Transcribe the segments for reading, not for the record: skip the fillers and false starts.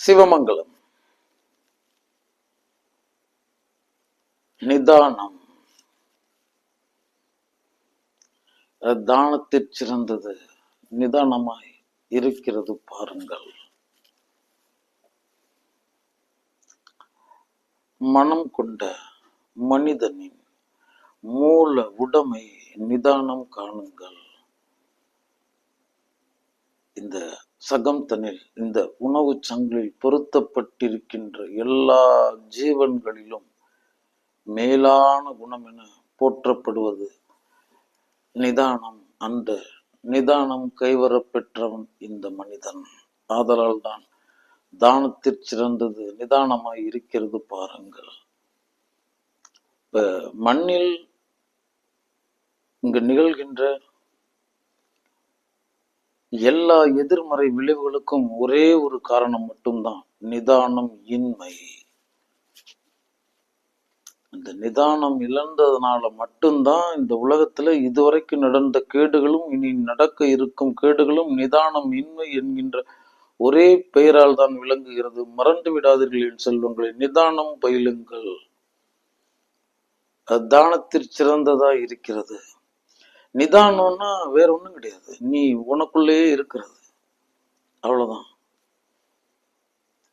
சிவமங்கலம். நிதானம் தானத்திற் சிறந்தது நிதானமாய் இருக்கிறது பாருங்கள். மனம் கொண்ட மனிதனின் மூல உடைமை நிதானம் காணுங்கள். இந்த சகம்தனில், இந்த உணவு சங்கிலில் பொருத்தப்பட்டிருக்கின்ற எல்லா ஜீவன்களிலும் மேலான குணம் என போற்றப்படுவது நிதானம். அந்த நிதானம் கைவரப்பெற்றவன் இந்த மனிதன். ஆதலால் தான் தானத்திற் சிறந்தது நிதானமாய் இருக்கிறது பாருங்கள். இப்ப மண்ணில் இங்கு நிகழ்கின்ற எல்லா எதிர்மறை விளைவுகளுக்கும் ஒரே ஒரு காரணம் மட்டும்தான், நிதானம் இன்மை. இந்த நிதானம் இழந்ததுனால மட்டும்தான் இந்த உலகத்துல இதுவரைக்கும் நடந்த கேடுகளும் இனி நடக்க இருக்கும் கேடுகளும் நிதானம் இன்மை என்கின்ற ஒரே பெயரால் தான் விளங்குகிறது. மறந்து விடாதீர்கள் என் செல்வங்களை, நிதானம் பயிலுங்கள். தானத்திற் சிறந்ததா இருக்கிறது. நிதானம்னா வேற ஒண்ணும் கிடையாது, நீ உனக்குள்ளேயே இருக்கிறது, அவ்வளவுதான்.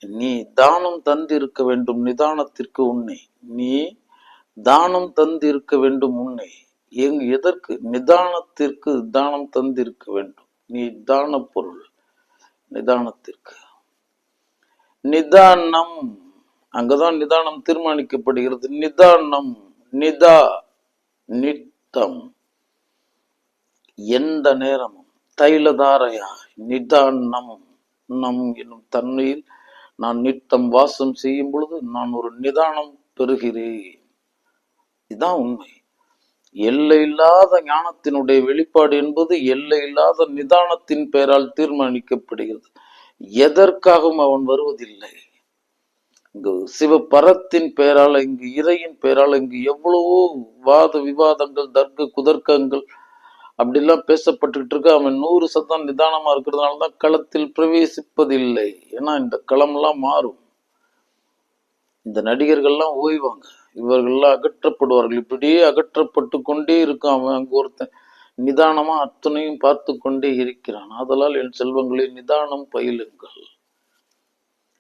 நீ தானம் தந்து இருக்க வேண்டும் நிதானத்திற்கு உன்னை. நீ தானம் தந்து இருக்க வேண்டும் உன்னை. எதற்கு? நிதானத்திற்கு தானம் தந்து இருக்க வேண்டும். நீ தான பொருள் நிதானத்திற்கு. நிதானம், அங்கதான் நிதானம் தீர்மானிக்கப்படுகிறது. நிதானம், நிதா நித்தம், எந்த நேரமும் தைலதாரையா நிதானம் நம் எனும் தன்மையில் நான் நித்தம் வாசம் செய்யும் பொழுது நான் ஒரு நிதானம் பெறுகிறேன். இதுதான் உண்மை. எல்லை இல்லாத ஞானத்தினுடைய வெளிப்பாடு என்பது எல்லை இல்லாத நிதானத்தின் பெயரால் தீர்மானிக்கப்படுகிறது. எதற்காகவும் அவன் வருவதில்லை. இங்கு சிவபரத்தின் பெயரால், இங்கு இறையின் பெயரால், இங்கு எவ்வளவோ வாத விவாதங்கள், தர்க்க குதர்க்கங்கள் அப்படிலாம் பேசப்பட்டுக்கிட்டு இருக்கு. அவன் 100% நிதானமா இருக்கிறதுனாலதான் களத்தில் பிரவேசிப்பதில்லை. ஏன்னா இந்த களம்லாம் மாறும். இந்த நடிகர்கள்லாம் ஓய்வாங்க, இவர்கள்லாம் அகற்றப்படுவார்கள். இப்படியே அகற்றப்பட்டு கொண்டே இருக்கும். அவன் அங்கு ஒருத்தன் நிதானமா அத்தனையும் பார்த்து கொண்டே இருக்கிறான். ஆதலால் என் செல்வங்களை நிதானம் பயிலுங்கள்.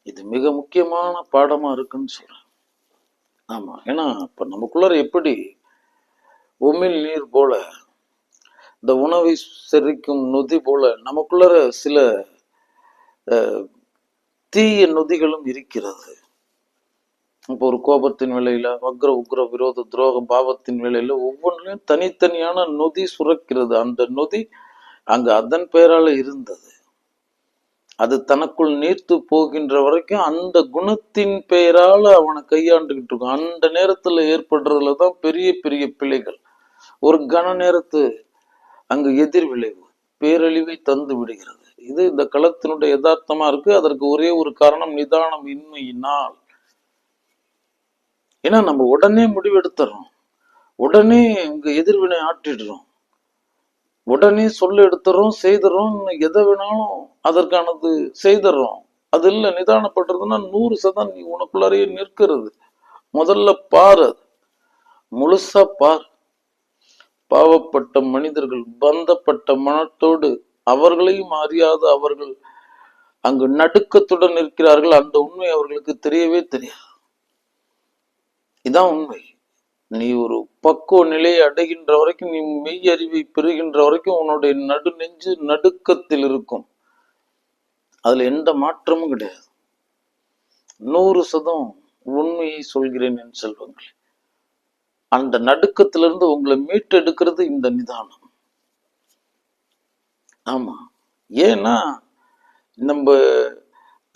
இது மிக முக்கியமான பாடமா இருக்குன்னு சொல்றேன். ஆமா, ஏன்னா இப்ப நமக்குள்ளார எப்படி உமிழ் நீர் போல, இந்த உணவை செரிக்கும் நொதி போல நமக்குள்ளார சில தீய நொதிகளும் இருக்கிறது. இப்போ ஒரு கோபத்தின் வேலையில, வக்ர உக்ர விரோத துரோக பாவத்தின் வேலையில ஒவ்வொன்றிலும் தனித்தனியான நொதி சுரக்கிறது. அந்த நொதி அங்கு அதன் பெயரால இருந்தது. அது தனக்குள் நீர்த்து போகின்ற வரைக்கும் அந்த குணத்தின் பெயரால அவனை கையாண்டுகிட்டு இருக்கும். அந்த நேரத்துல ஏற்படுறதுலதான் பெரிய பெரிய பிழைகள். ஒரு கன நேரத்து அங்கு எதிர் விளைவு பேரழிவை தந்து விடுகிறது. இது இந்த களத்தினுடைய யதார்த்தமா இருக்கு. அதற்கு ஒரே ஒரு காரணம், நிதானம் இன்மையினால். ஏன்னா நம்ம உடனே முடிவெடுத்துறோம், உடனே இங்க எதிர்வினை ஆற்றிடுறோம், உடனே சொல்ல எடுத்துறோம், செய்துறோம், எதை வேணாலும் அதற்கானது செய்துறோம். அது இல்ல, நிதானப்படுறதுன்னா 100% நீ உனக்குள்ளாரையே நிற்கிறது. முதல்ல பாரு, முழுசா பார். பாவப்பட்ட மனிதர்கள் பந்தப்பட்ட மனத்தோடு அவர்களையும் அறியாத அவர்கள் அங்கு நடுக்கத்துடன் இருக்கிறார்கள். அந்த உண்மை அவர்களுக்கு தெரியவே தெரியாது. இதான் உண்மை. நீ ஒரு பக்குவ நிலையை அடைகின்ற வரைக்கும், நீ மெய் அறிவை பெறுகின்ற வரைக்கும் உன்னுடைய நடு நெஞ்சு நடுக்கத்தில் இருக்கும். அதுல எந்த மாற்றமும் கிடையாது. 100% உண்மையை சொல்கிறேன் என் செல்வங்களே. அந்த நடுக்கத்திலிருந்து உங்களை மீட்டெடுக்கிறது இந்த நிதானம். ஆமா, ஏன்னா நம்ம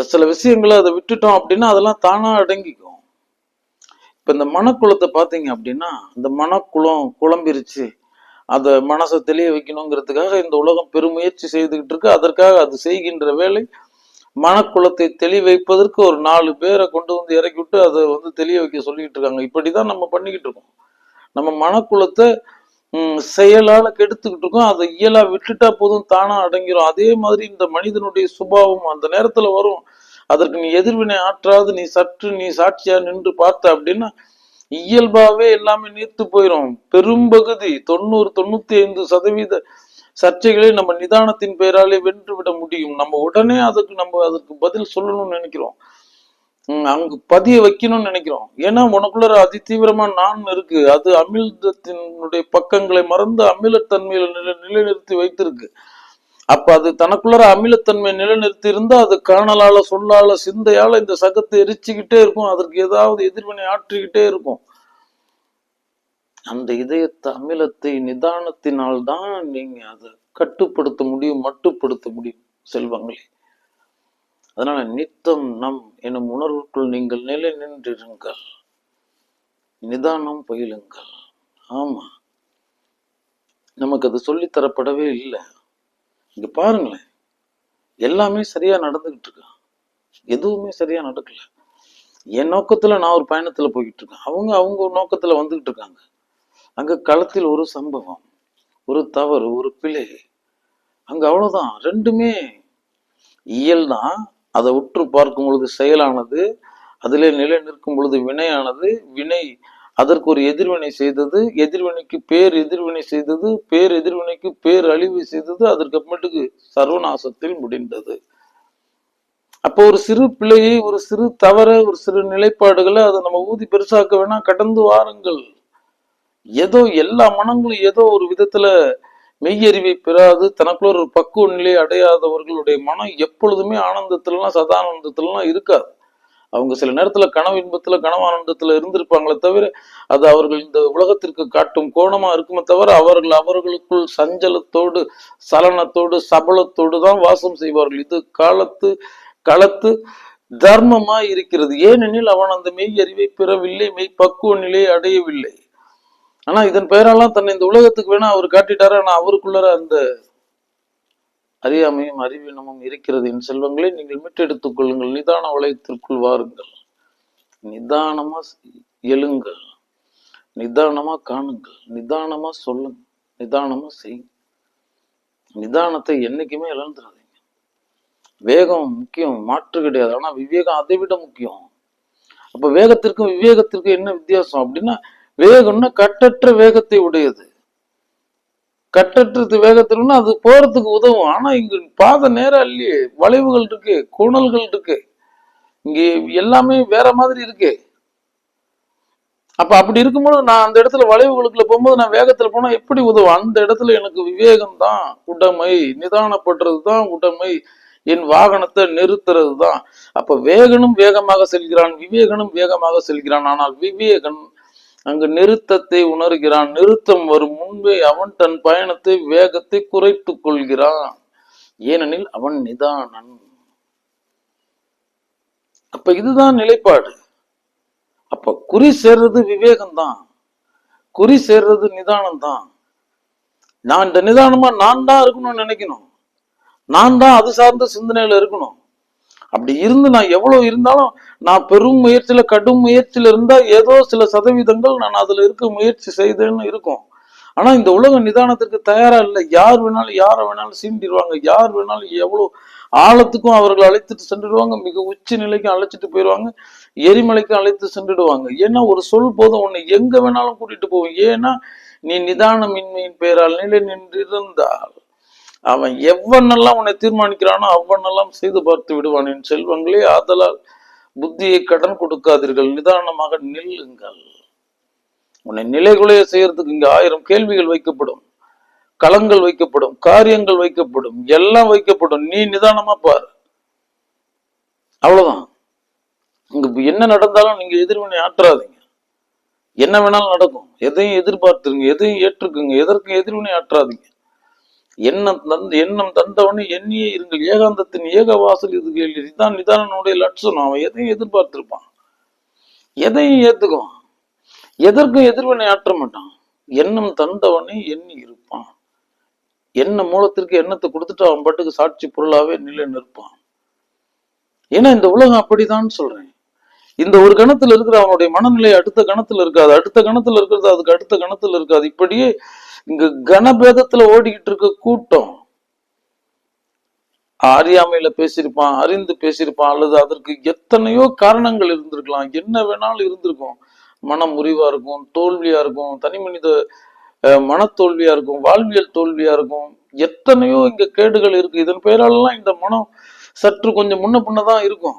சில விஷயங்களை அதை விட்டுட்டோம் அப்படின்னா அதெல்லாம் தானா அடங்கிக்கும். இப்ப இந்த மனக்குளத்தை பாத்தீங்க அப்படின்னா, இந்த மனக்குளம் குழம்பிருச்சு, அதை மனசை தெளிய வைக்கணுங்கிறதுக்காக இந்த உலகம் பெருமுயற்சி செய்துகிட்டு இருக்கு. அதற்காக அது செய்கின்ற வேலை, மனக்குளத்தை தெளிய வைப்பதற்கு ஒரு 4 பேரை கொண்டு வந்து இறக்கி விட்டு அதை தெளிய வைக்க சொல்லிக்கிட்டு இருக்காங்க. இப்படிதான் நம்ம பண்ணிக்கிட்டு இருக்கோம். நம்ம மனக்குளத்தை செயலால கெடுத்துக்கிட்டு இருக்கோம். அதை இயலா விட்டுட்டா போதும், தானா அடங்கிரும். அதே மாதிரி இந்த மனிதனுடைய சுபாவம் அந்த நேரத்துல வரும். அதற்கு நீ எதிர்வினை ஆற்றாது நீ சாட்சியா நின்று பார்த்த அப்படின்னா இயல்பாவே எல்லாமே நீர்த்து போயிடும். பெரும்பகுதி 90-95% சர்ச்சைகளை நம்ம நிதானத்தின் பெயராலே வென்று விட முடியும். நம்ம உடனே அதற்கு பதில் சொல்லணும்னு நினைக்கிறோம், அங்கு பதிய வைக்கணும்னு நினைக்கிறோம். ஏன்னா உனக்குள்ள அதி தீவிரமா நான் இருக்கு. அது அமிழ்தத்தினுடைய பக்கங்களை மறந்து அமிலத்தன்மையில நிலைநிறுத்தி வைத்திருக்கு. அப்ப அது தனக்குள்ள அமிலத்தன்மை நிலைநிறுத்தி இருந்தா அது காணலால சொல்லால சிந்தையால இந்த சகத்தை எரிச்சுக்கிட்டே இருக்கும். அதற்கு ஏதாவது எதிர்வினை ஆற்றிக்கிட்டே இருக்கும். அந்த இதயத்தை அமிலத்தை நிதானத்தினால் தான் நீங்க அதை கட்டுப்படுத்த முடியும், மட்டுப்படுத்த முடியும் செல்வங்களே. அதனால நித்தம் நம் எனும் உணர்வுக்குள் நீங்கள் நிலை நின்றிருங்கள், நிதானம் பயிலுங்கள். ஆமா, நமக்கு அது சொல்லித்தரப்படவே இல்லை. இங்க பாருங்களேன், எல்லாமே சரியா நடந்துகிட்டு இருக்கு, எதுவுமே சரியா நடக்கல. என் நோக்கத்துல நான் ஒரு பயணத்துல போய்கிட்டு இருக்கேன், அவங்க ஒரு நோக்கத்துல வந்துகிட்டு இருக்காங்க. அங்க களத்தில் ஒரு சம்பவம், ஒரு தவறு, ஒரு பிழை, அங்க அவ்வளவுதான். ரெண்டுமே இயல் தான். அதை உற்று பார்க்கும் பொழுது செயலானது, அதிலே நிலை நிற்கும் பொழுது வினையானது, வினை அதற்கு ஒரு எதிர்வினை செய்தது, எதிர்வினைக்கு பேர் எதிர்வினை செய்தது, பேர் எதிர்வினைக்கு பேர் அழிவு செய்தது, அதற்கு அப்புறமேட்டுக்கு சர்வநாசத்தில் முடிந்தது. அப்போ ஒரு சிறு பிழையை, ஒரு சிறு தவற, ஒரு சிறு நிலைப்பாடுகளை அதை நம்ம ஊதி பெருசாக்க வேணா, கடந்து வாருங்கள். ஏதோ எல்லா மனங்களும் ஏதோ ஒரு விதத்துல மெய்யறிவை பெறாது தனக்குள்ள ஒரு பக்குவ நிலை அடையாதவர்களுடைய மனம் எப்பொழுதுமே ஆனந்தத்துலலாம் சதானந்தத்துலலாம் இருக்காது. அவங்க சில நேரத்துல கனவு இன்பத்துல கனவானந்தத்துல இருந்திருப்பாங்களே தவிர அது அவர்கள் இந்த உலகத்திற்கு காட்டும் கோணமா இருக்குமே தவிர அவர்களுக்குள் சஞ்சலத்தோடு சலனத்தோடு சபலத்தோடு தான் வாசம் செய்வார்கள். இது களத்து தர்மமா இருக்கிறது. ஏனெனில் அவன் அந்த மெய் அறிவை பெறவில்லை, மெய் பக்குவ நிலையை அடையவில்லை. ஆனா இதன் பெயரெல்லாம் தன்னை இந்த உலகத்துக்கு வேணா அவர் காட்டிட்டாரு. ஆனா அவருக்குள்ள அந்த அறியாமையும் அறிவீனமும் இருக்கிறது. என் செல்வங்களை நீங்கள் மீட்டெடுத்துக் கொள்ளுங்கள், நிதான வளையத்திற்குள் வாருங்கள், நிதானமா எழுங்கள், நிதானமா காணுங்கள், நிதானமா சொல்லுங்க, நிதானமா செய்யுங்க. நிதானத்தை என்னைக்குமே இழந்துடாதீங்க. வேகம் முக்கியம், மாற்று கிடையாது. ஆனா விவேகம் அதை விட முக்கியம். அப்ப வேகத்திற்கும் விவேகத்திற்கும் என்ன வித்தியாசம் அப்படின்னா, வேகம்னா கட்டற்ற வேகத்தை உடையது. கட்டற்றது வேகத்திற்குன்னா அது போறதுக்கு உதவும். ஆனா இங்க பாதை நேரம் இல்லையே, வளைவுகள் இருக்கு, கோணல்கள் இருக்கு, இங்க எல்லாமே வேற மாதிரி இருக்கு. அப்ப அப்படி இருக்கும்போது நான் அந்த இடத்துல வளைவுகளுக்குள்ள போகும்போது நான் வேகத்துல போனா எப்படி உதவும்? அந்த இடத்துல எனக்கு விவேகம் தான் உடைமை, நிதானப்படுறது தான் உடைமை, என் வாகனத்தை நிறுத்துறது தான். அப்ப வேகனும் வேகமாக செல்கிறான், விவேகனும் வேகமாக செல்கிறான். ஆனால் விவேகன் அங்கு நிறுத்தத்தை உணர்கிறான். நிறுத்தம் வரும் முன்பே அவன் தன் பயணத்தை வேகத்தை குறைத்துக் கொள்கிறான். ஏனெனில் அவன் நிதானன். அப்ப இதுதான் நிலைப்பாடு. அப்ப குறி சேர்றது விவேகம் தான், குறி சேர்றது நிதானம் தான். நான் இந்த நிதானமா நான் தான் இருக்கணும்னு நினைக்கணும், நான் தான் அது சார்ந்த சிந்தனையில இருக்கணும். அப்படி இருந்து நான் எவ்வளவு இருந்தாலும் நான் பெரும் முயற்சியில கடும் முயற்சியில இருந்தா ஏதோ சில சதவீதங்கள் நான் அதுல இருக்க முயற்சி செய்தேன்னு இருக்கும். ஆனா இந்த உலக நிதானத்திற்கு தயாரா இல்லை. யார் வேணாலும் யாரை வேணாலும் சீண்டிடுவாங்க, யார் வேணாலும் எவ்வளவு ஆழத்துக்கும் அவர்கள் அழைத்துட்டு சென்றுடுவாங்க, மிக உச்சி நிலைக்கும் அழைச்சிட்டு போயிடுவாங்க, எரிமலைக்கும் அழைத்து சென்றுடுவாங்க. ஏன்னா ஒரு சொல் போதும் உன்னை எங்க வேணாலும் கூட்டிட்டு போவோம். ஏன்னா நீ நிதானமின்மையின் பெயரால் நிலை நின்றிருந்தால் அவன் எவ்வளெல்லாம் உன்னை தீர்மானிக்கிறானோ அவ்வளெல்லாம் செய்து பார்த்து விடுவான். என் செல்வங்களே, ஆதலால் புத்தியை கடன் கொடுக்காதீர்கள், நிதானமாக நில்லுங்கள். உன்னை நிலைகுலைய செய்யறதுக்கு இங்க 1000 கேள்விகள் வைக்கப்படும், களங்கள் வைக்கப்படும், காரியங்கள் வைக்கப்படும், எல்லாம் வைக்கப்படும். நீ நிதானமா பாரு, அவ்வளவுதான். இங்க என்ன நடந்தாலும் நீங்க எதிர்வினை ஆற்றாதீங்க. என்ன வேணாலும் நடக்கும், எதையும் எதிர்பார்த்துருங்க, எதையும் ஏற்றுக்குங்க, எதற்கும் எதிர்வினை ஆற்றாதீங்க. எண்ணம் தந்தவனே எண்ணியே இருங்கள், ஏகாந்தத்தின் ஏக வாசல் இது கேள்வி. இதுதான் நிதானனுடைய லட்சணம். அவன் எதையும் எதிர்பார்த்திருப்பான், எதையும் ஏத்துக்குவான், எதற்கும் எதிர்வினை ஆற்ற மாட்டான். எண்ணம் தந்தவனே எண்ணி இருப்பான். எண்ண மூலத்திற்கு எண்ணத்தை கொடுத்துட்டு அவன் பாட்டுக்கு சாட்சி பொருளாவே நிலை நிற்பான். ஏன்னா இந்த உலகம் அப்படிதான் சொல்றேன். இந்த ஒரு கணத்துல இருக்கிற அவனுடைய மனநிலை அடுத்த கணத்துல இருக்காது, அடுத்த கணத்துல இருக்கிறது அதுக்கு அடுத்த கணத்துல இருக்காது. இப்படியே இங்க கனபேதத்துல ஓடிக்கிட்டு இருக்க கூட்டம். அறியாமையில பேசியிருப்பான், அறிந்து பேசியிருப்பான், அல்லது அதற்கு எத்தனையோ காரணங்கள் இருந்திருக்கலாம், என்ன வேணாலும் இருந்திருக்கும். மன முறிவா இருக்கும், தோல்வியா இருக்கும், தனி மனித மனத்தோல்வியா இருக்கும், வாழ்வியல் தோல்வியா இருக்கும், எத்தனையோ இங்க கேடுகள் இருக்கு. இதன் பெயராலெல்லாம் இந்த மனம் சற்று கொஞ்சம் முன்ன பின்னதான் இருக்கும்.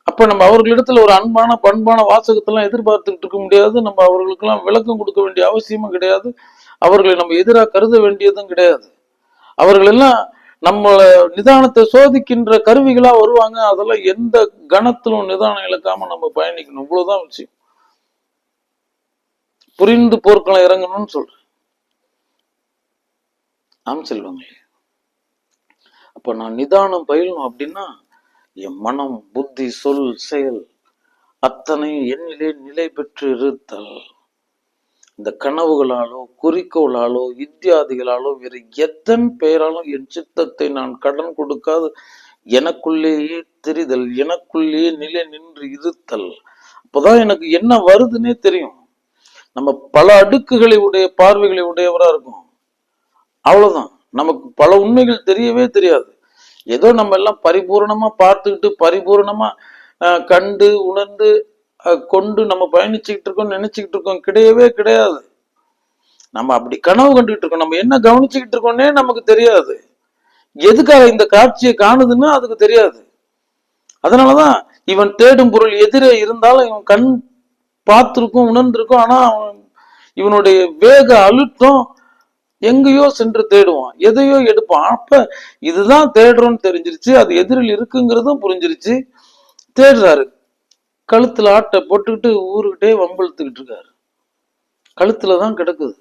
அப்ப நம்ம அவர்களிடத்துல ஒரு அன்பான பண்பான வாசகத்தெல்லாம் எதிர்பார்த்துக்கிட்டு இருக்க முடியாது. நம்ம அவர்களுக்கெல்லாம் விளக்கம் கொடுக்க வேண்டிய அவசியமும் கிடையாது. அவர்களை நம்ம எதிராக கருத வேண்டியதும் கிடையாது. அவர்கள் எல்லாம் நம்மள நிதானத்தை சோதிக்கின்ற கருவிகளா வருவாங்க. அதெல்லாம் எந்த கணத்திலும் நிதானம் இழக்காம நம்ம பயணிக்கணும். இவ்வளவுதான் விஷயம். புரிந்து போர்க்களம் இறங்கணும்னு சொல்றேன். ஆம் செல்வங்களே. அப்ப நான் நிதானம் பயிலணும் அப்படின்னா என் மனம், புத்தி, சொல், செயல் அத்தனை என்னிலே நிலை பெற்று இருத்தல். இந்த கனவுகளாலோ குறிக்கோளாலோ இத்தியாதிகளாலோ வேறு எத்தன் பெயராலும் என் சித்தத்தை நான் கடன் கொடுக்காது எனக்குள்ளேயே தெரிதல், எனக்குள்ளேயே நிலை நின்று இருத்தல். அப்போதான் எனக்கு என்ன வருதுன்னே தெரியும். நம்ம பல அடுக்குகளை உடைய பார்வைகளை உடையவரா இருக்கும். அவ்வளவுதான். நமக்கு பல உண்மைகள் தெரியவே தெரியாது. ஏதோ நம்ம எல்லாம் பரிபூர்ணமா பார்த்துக்கிட்டு பரிபூர்ணமா கண்டு உணர்ந்து கொண்டு நம்ம பயணிச்சுக்கிட்டு இருக்கோம், நினைச்சுக்கிட்டு இருக்கோம். கிடையவே கிடையாது. நம்ம அப்படி கனவு கண்டுகிட்டு இருக்கோம். நம்ம என்ன கவனிச்சுக்கிட்டு இருக்கோம்னே நமக்கு தெரியாது. எதுக்காக இந்த காட்சியை காணுதுன்னு அதுக்கு தெரியாது. அதனாலதான் இவன் தேடும் பொருள் எதிரே இருந்தாலும் இவன் கண் பார்த்திருக்கும், உணர்ந்திருக்கும். ஆனா இவனுடைய வேக அழுத்தம் எங்கேயோ சென்று தேடுவான், எதையோ எடுப்பான். அப்ப இதுதான் தேடுறோம்னு தெரிஞ்சிருச்சு, அது எதிரில் இருக்குங்கிறதும் புரிஞ்சிருச்சு. தேடுறாரு. கழுத்துல ஆட்டை போட்டுக்கிட்டு ஊருக்கிட்டே வம்பிழுத்துக்கிட்டு இருக்காரு. கழுத்துலதான் கிடக்குது.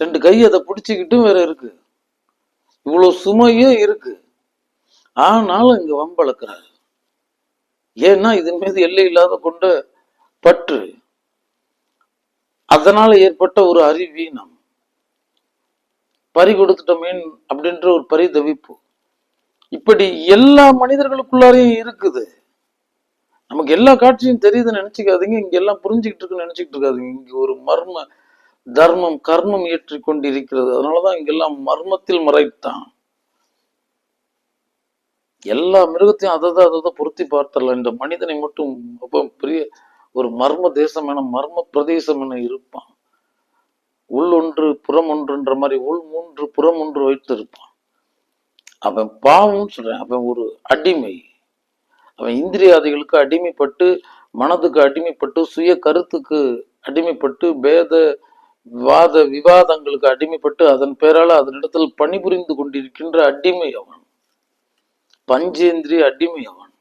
2 கை அதை பிடிச்சிக்கிட்டும் வேற இருக்கு. இவ்வளவு சுமையும் இருக்கு. ஆனாலும் இங்க வம்பளக்குறாரு. ஏன்னா இதன் மீது எல்லை இல்லாத கொண்ட பற்று, அதனால ஏற்பட்ட ஒரு அறிவீனம், பறி கொடுத்துட்டோமேன் அப்படின்ற ஒரு பரிதவிப்பு. இப்படி எல்லா மனிதர்களுக்குள்ளாரையும் இருக்குது. நமக்கு எல்லா காட்சியும் தெரியுதுன்னு நினைச்சுக்காதீங்க. இங்க எல்லாம் புரிஞ்சுக்கிட்டு இருக்குன்னு நினைச்சுக்கிட்டு இருக்காதீங்க. இங்க ஒரு மர்ம தர்மம் கர்மம் ஏற்றி கொண்டிருக்கிறது. அதனாலதான் இங்கெல்லாம் மர்மத்தில் மறைத்தான். எல்லா மிருகத்தையும் அதை பொருத்தி பார்த்தரலாம். இந்த மனிதனை மட்டும் பெரிய ஒரு மர்ம தேசம் என மர்ம பிரதேசம் என இருப்பான். உள் ஒன்று புறம் ஒன்றுன்ற மாதிரி உள் 3 புறம் 1 வைத்து இருப்பான். அவன் பாவம் சொல்றேன். அவன் ஒரு அடிமை. அவன் இந்திரியாதிகளுக்கு அடிமைப்பட்டு, மனதுக்கு அடிமைப்பட்டு, சுய கருத்துக்கு அடிமைப்பட்டு, பேத வாத விவாதங்களுக்கு அடிமைப்பட்டு, அதன் பேரால அதனிடத்தில் பணிபுரிந்து கொண்டிருக்கின்ற அடிமை அவன். பஞ்சேந்திரிய அடிமை அவன்.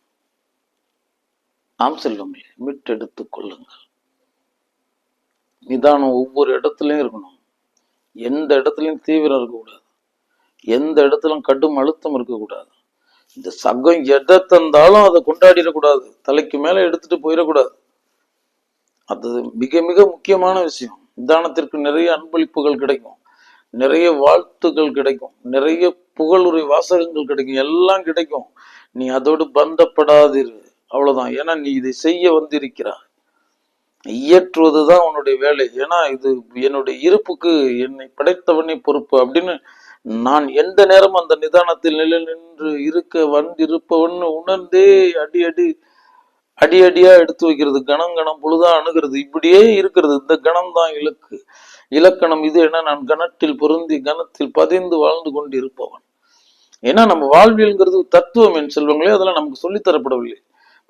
ஆம் செல்வமே, மீட்டெடுத்துக் கொள்ளுங்கள். நிதானம் ஒவ்வொரு இடத்துலயும் இருக்கணும். எந்த இடத்துலயும் தீவிரம் இருக்கக்கூடாது. எந்த இடத்துலும் கடும் அழுத்தம் இருக்கக்கூடாது. இந்த சகம் எதை தந்தாலும் அதை கொண்டாடிடக்கூடாது. தலைக்கு மேல எடுத்துட்டு போயிடக்கூடாது. அது மிக மிக முக்கியமான விஷயம். நிதானத்திற்கு நிறைய அன்பளிப்புகள் கிடைக்கும், நிறைய வாழ்த்துக்கள் கிடைக்கும், நிறைய புகழுரை வாசகங்கள் கிடைக்கும், எல்லாம் கிடைக்கும். நீ அதோடு பந்தப்படாதிரு. அவ்வளவுதான். ஏன்னா நீ இதை செய்ய வந்திருக்கிறாய். இயற்றுவதுதான் உன்னுடைய வேலை. ஏன்னா இது என்னுடைய இருப்புக்கு என்னை படைத்தவனே பொறுப்பு அப்படின்னு நான் எந்த நேரம் அந்த நிதானத்தில் நிலை நின்று இருக்க வந்திருப்பவன் உணர்ந்தே அடி அடியா எடுத்து வைக்கிறது. கணம் பொழுதா அணுகிறது. இப்படியே இருக்கிறது. இந்த கணம் தான் இலக்கு, இலக்கணம். இது என்ன? நான் கணத்தில் பொருந்தி கணத்தில் பதிந்து வாழ்ந்து கொண்டு இருப்பவன். ஏன்னா நம்ம வாழ்வியல்ங்கிறது தத்துவம் என் செல்வங்களே. அதெல்லாம் நமக்கு சொல்லித்தரப்படவில்லை.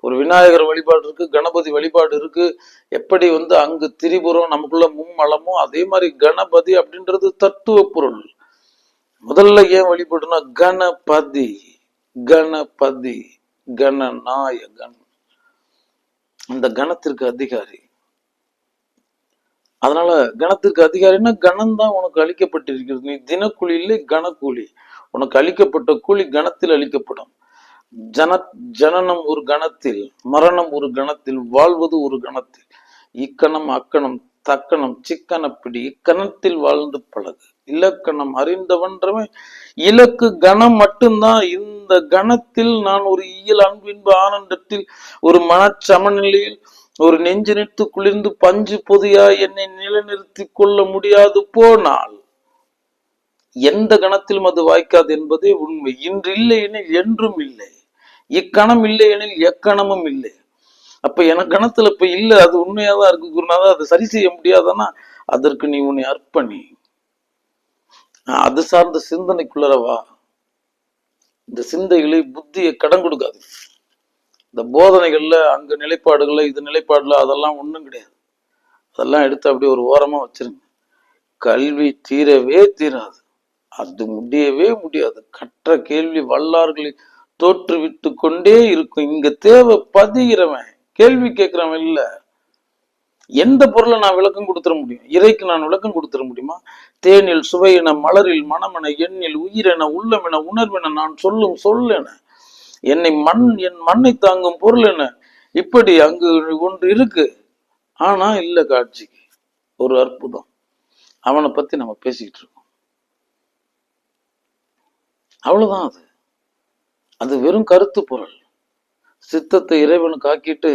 ஒரு விநாயகர் வழிபாடு இருக்கு, கணபதி வழிபாடு இருக்கு. எப்படி அங்கு திரிபுரம் நமக்குள்ள மும்மலமோ அதே மாதிரி கணபதி அப்படின்றது தத்துவ பொருள். முதல்ல ஏன் வழிபடுனா கணபதி, கணபதி கணநாயகன், அந்த கணத்திற்கு அதிகாரி. அதனால கணத்திற்கு அதிகாரின்னா கணம் தான் உனக்கு அளிக்கப்பட்டிருக்கிறது. நீ தினக்கூலி இல்லை, கணக்கூலி. உனக்கு அளிக்கப்பட்ட கூலி கணத்தில் அளிக்கப்படும். ஜனனம் ஒரு கணத்தில், மரணம் ஒரு கணத்தில், வாழ்வது ஒரு கணத்தில். இக்கணம் அக்கணம் தக்கணம் சிக்கனப்பிடி இக்கணத்தில் வாழ்ந்து பழகு. இலக்கணம் அறிந்தவன்றவன் இலக்கு கணம் மட்டும்தான். இந்த கணத்தில் நான் ஒரு இயல் அன்பின்பு ஆனந்தத்தில் ஒரு மனச்சமநிலையில் ஒரு நெஞ்சு நிறுத்து குளிர்ந்து பஞ்சு பொதியா என்னை நிலைநிறுத்தி கொள்ள முடியாது போனால் எந்த கணத்திலும் அது வாய்க்காது என்பதே உண்மை. இன்று இல்லை எனில் என்றும் இல்லை, இக்கணம் இல்லை எனில் எக்கணமும் இல்லை. அப்ப எனக்கு கணத்துல இப்ப இல்ல, அது உண்மையாதான் இருக்கு குருநாதா, அது சரி செய்ய முடியாதானா, அதற்கு நீ உன்னை அர்ப்பணி. அது சார்ந்த சிந்தனைக்குள்ளரவா. இந்த சிந்தைகளை புத்தியை கடன் கொடுக்காது. இந்த போதனைகள்ல அங்க நிலைப்பாடுகள்ல இது நிலைப்பாடுல அதெல்லாம் ஒண்ணும் கிடையாது. அதெல்லாம் எடுத்து அப்படியே ஒரு ஓரமா வச்சிருங்க. கல்வி தீரவே தீராது, அது முடியவே முடியாது. கற்ற கேள்வி வல்லார்களை தோற்றுவித்து கொண்டே இருக்கும். இங்க தேவை பதிகிறவன், கேள்வி கேட்கிறவன் இல்ல. எந்த பொருளை நான் விளக்கம் கொடுத்துட முடியும்? இறைக்கு நான் விளக்கம் கொடுத்துட முடியுமா? தேனில் சுவையென, மலரில் மனமென, எண்ணில் உயிரென, உள்ளமென, உணர்வென, நான் சொல்லும் சொல்லென, என் மண்ணை தாங்கும் பொருள் என, இப்படி அங்கு ஒன்று இருக்கு. ஆனா இல்ல காட்சிக்கு ஒரு அற்புதம். அவனை பத்தி நம்ம பேசிக்கிட்டு இருக்கோம். அவ்வளவுதான். அது அது வெறும் கருத்து பொருள். சித்தத்தை இறைவனுக்கு ஆக்கிட்டு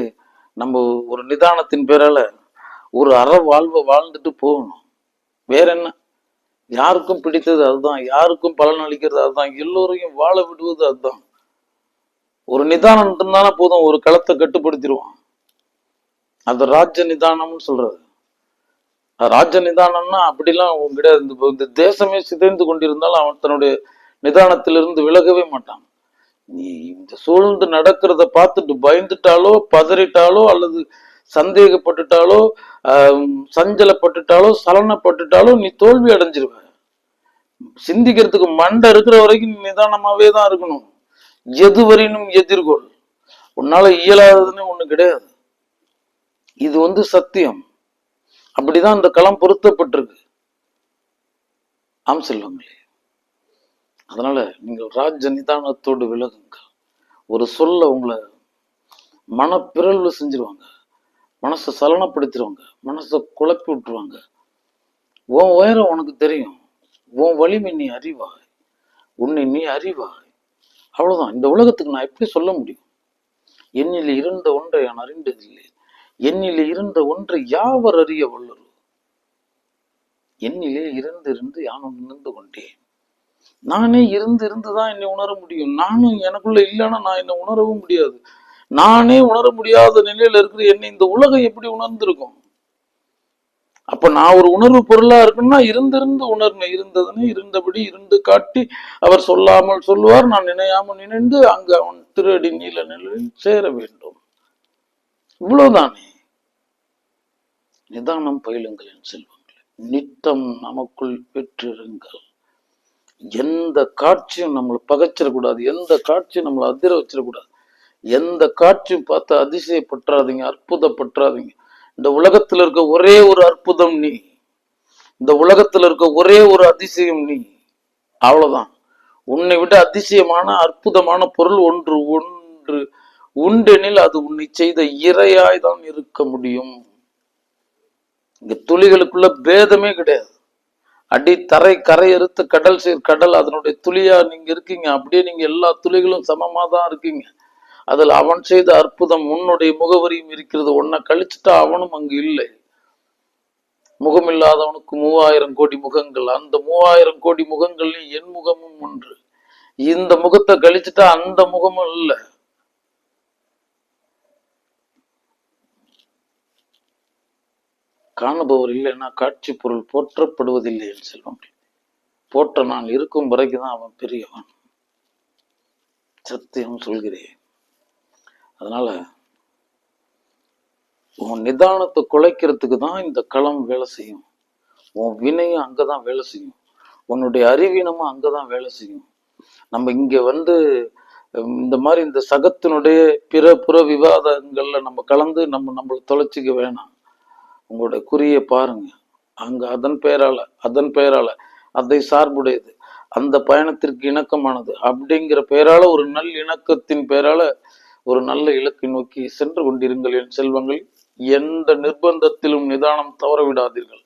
நம்ம ஒரு நிதானத்தின் பேரால ஒரு வாழ்வை வாழ்ந்துட்டு போகணும். வேற என்ன? யாருக்கும் பிடித்தது அதுதான், யாருக்கும் பலன் அளிக்கிறது அதுதான், எல்லோரையும் வாழ விடுவது அதுதான். ஒரு நிதானம் இருந்தானே போதும், ஒரு களத்தை கட்டுப்படுத்திடுவான். அது ராஜ்ய நிதானம்னு சொல்றது. ராஜ்ய நிதானம்னா அப்படிலாம் கிடையாது. இந்த தேசமே சிதைந்து கொண்டிருந்தாலும் அவன் தன்னுடைய நிதானத்திலிருந்து விலகவே மாட்டான். நீ இந்த சூழ்ந்து நடக்கிறத பார்த்துட்டு பயந்துட்டாலோ, பதறிட்டாலோ, அல்லது சந்தேகப்பட்டுட்டாலோ, சஞ்சலப்பட்டுட்டாலோ, சலனப்பட்டுட்டாலோ நீ தோல்வி அடைஞ்சிருவ. சிந்திக்கிறதுக்கு மண்டை இருக்கிற வரைக்கும் நீ நிதானமாவே தான் இருக்கணும். எதுவரையினும் எதிர்கொள். உன்னால இயலாததுன்னு ஒண்ணு கிடையாது. இது சத்தியம். அப்படிதான் இந்த களம் பொருத்தப்பட்டிருக்கு. ஆம் செல்வங்களே. அதனால நீங்கள் ராஜ்ய நிதானத்தோடு விலகுங்கள். ஒரு சொல்ல உங்களை மனப்பிறழ்வு செஞ்சிருவாங்க, மனசை சலனப்படுத்திடுவாங்க, மனசை குழப்பி விட்டுருவாங்க. உன் உயரம் உனக்கு தெரியும், உன் வலிமை நீ அறிவாய், உன்னை நீ அறிவாய். அவ்வளவுதான். இந்த உலகத்துக்கு நான் எப்படி சொல்ல முடியும்? என்னில் இருந்த ஒன்றை நான் அறிந்ததில்லை, என்னிலே இருந்த ஒன்றை யாவர் அறிய வல்லரு. என்னிலே இருந்து யான் உணர்ந்து கொண்டேன். நானே இருந்துதான் என்னை உணர முடியும். நானும் எனக்குள்ள இல்லைன்னா நான் என்னை உணரவும் முடியாது. நானே உணர முடியாத நிலையில இருக்கிற என்னை இந்த உலகம் எப்படி உணர்ந்திருக்கும்? அப்ப நான் ஒரு உணர்வு பொருளா இருக்குன்னா இருந்து உணர்ந்தேன். இருந்ததுன்னு இருந்தபடி இருந்து காட்டி அவர் சொல்லாமல் சொல்லுவார், நான் நினையாமல் நினைந்து அங்கு அவன் திருஅடி நீல நிலையில் சேர வேண்டும். இவ்வளவுதானே. நிதானம் பயிலுங்கள் என் செல்வங்களே, நித்தம் நமக்குள் பெற்றிருங்கள். எந்த காட்சியும் நம்மளை பகைச்சிடக்கூடாது, எந்த காட்சியும் நம்மளை அதிர வச்சிடக்கூடாது, எந்த காட்சியும் பார்த்து அதிசயப்பற்றாதீங்க, அற்புதப்பற்றாதீங்க. இந்த உலகத்துல இருக்க ஒரே ஒரு அற்புதம் நீ, இந்த உலகத்துல இருக்க ஒரே ஒரு அதிசயம் நீ. அவ்வளவுதான். உன்னை விட அதிசயமான அற்புதமான பொருள் ஒன்று ஒன்று உண்டெனில் அது உன்னை செய்த இறையாய் தான் இருக்க முடியும். இங்க துளிகளுக்குள்ள பேதமே கிடையாது. அடி தரை கரை அறுத்து கடல் கடல் அதனுடைய துளியா நீங்க இருக்கீங்க. அப்படியே நீங்க எல்லா துளிகளும் சமமா தான் இருக்கீங்க. அதுல அவன் செய்த அற்புதம் உன்னுடைய முகவரியும் இருக்கிறது. உன்னை கழிச்சுட்டா அவனும் அங்கு இல்லை. முகம் இல்லாதவனுக்கு 3000 கோடி முகங்கள். அந்த 3000 கோடி முகங்கள் என் முகமும் ஒன்று. இந்த முகத்தை கழிச்சுட்டா அந்த முகமும் இல்லை. காணுபவர் இல்லைன்னா காட்சி பொருள் போற்றப்படுவதில்லை என்று செல்வம். போற்ற நான் இருக்கும் வரைக்கும் தான் அவன் பெரியவன். சத்தியம் சொல்கிறேன். அதனால உன் நிதானத்தை குலைக்கிறதுக்கு தான் இந்த களம் வேலை செய்யும். உன் வினையும் அங்கதான் வேலை செய்யும், உன்னுடைய அறிவீனமும் அங்கதான் வேலை செய்யும். நம்ம இங்க இந்த மாதிரி இந்த சகத்தினுடைய புற விவாதங்கள்ல நம்ம கலந்து நம்மளை தொலைச்சிக்க வேணாம். உங்களுடைய குறியை பாருங்க. அங்க அதன் பெயரால அதை சார்புடையது, அந்த பயணத்திற்கு இணக்கமானது அப்படிங்கிற பெயரால ஒரு நல் இணக்கத்தின் பெயரால ஒரு நல்ல இலக்கை நோக்கி சென்று கொண்டிருங்கள் என் செல்வங்கள். எந்த நிர்பந்தத்திலும் நிதானம் தவற விடாதீர்கள்.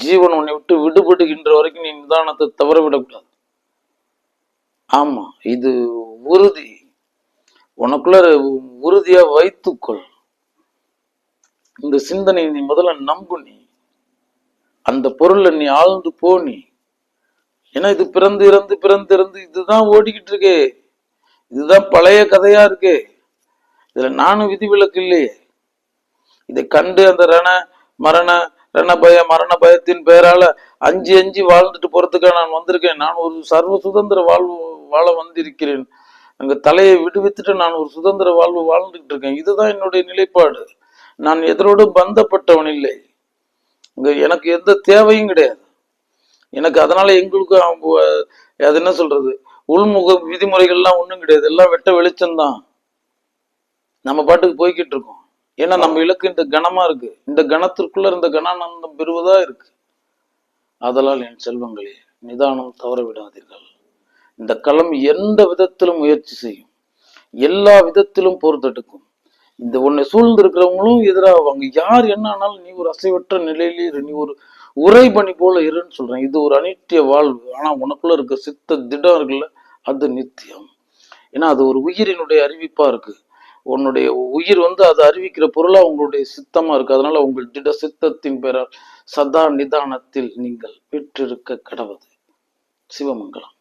ஜீவன் உன்னை விட்டு விடுபடுகின்ற வரைக்கும் நீ நிதானத்தை தவற விடக்கூடாது. ஆமா, இது உறுதி. உனக்குள்ள உறுதியா வைத்துக்கொள். இந்த சிந்தனை நீ முதல்ல நம்பு. நீ அந்த பொருளை நீ ஆழ்ந்து போ. நீ ஏன்னா இது பிறந்து இறந்து பிறந்து இறந்து இதுதான் ஓடிக்கிட்டு இருக்கு. இதுதான் பழைய கதையா இருக்கு. இதுல நானும் விதிவிலக்கு இல்லையே. இதை கண்டு அந்த மரண பயத்தின் பேரால அஞ்சு அஞ்சு வாழ்ந்துட்டு போறதுக்காக நான் வந்திருக்கேன். நான் ஒரு சர்வ சுதந்திர வாழ்வு வாழ வந்திருக்கிறேன். அங்க தலையை விடுவித்துட்டு நான் ஒரு சுதந்திர வாழ்வு வாழ்ந்துகிட்டு இருக்கேன். இதுதான் என்னுடைய நிலைப்பாடு. நான் எதனோடும் பந்தப்பட்டவன் இல்லை. இங்க எனக்கு எந்த தேவையும் கிடையாது. எனக்கு அதனால எங்களுக்கு அது என்ன சொல்றது, உள்முக விதிமுறைகள்லாம் ஒண்ணும் கிடையாது. எல்லாம் வெட்ட வெளிச்சம்தான். நம்ம பாட்டுக்கு போய்கிட்டு இருக்கோம். ஏன்னா நம்ம இலக்கு இந்த கணமா இருக்கு. இந்த கணத்திற்குள்ள இந்த கணானந்தம் பெறுவதா இருக்கு. ஆதலால் என் செல்வங்களே, நிதானம் தவற விடாதீர்கள். இந்த களம் எந்த விதத்திலும் முயற்சி செய்யும், எல்லா விதத்திலும் போர் தடுக்கும். இந்த உன்னை சூழ்ந்து இருக்கிறவங்களும் எதிராக யார் என்ன ஆனாலும் நீ ஒரு அசைவற்ற நிலையிலே இரு. நீ ஒரு உரை பணி போல இருன்னு சொல்றேன். இது ஒரு அனித்திய வாழ்வு. ஆனா உனக்குள்ள இருக்க சித்த திடம் இருக்குல்ல, அது நித்தியம். ஏன்னா அது ஒரு உயிரினுடைய அறிவிப்பா இருக்கு. உன்னுடைய உயிர் அது அறிவிக்கிற பொருளா உங்களுடைய சித்தமா இருக்கு. அதனால உங்கள் திட சித்தத்தின் பெயரால் சதா நிதானத்தில் நீங்கள் பெற்றிருக்க கடவுது. சிவமங்கலம்.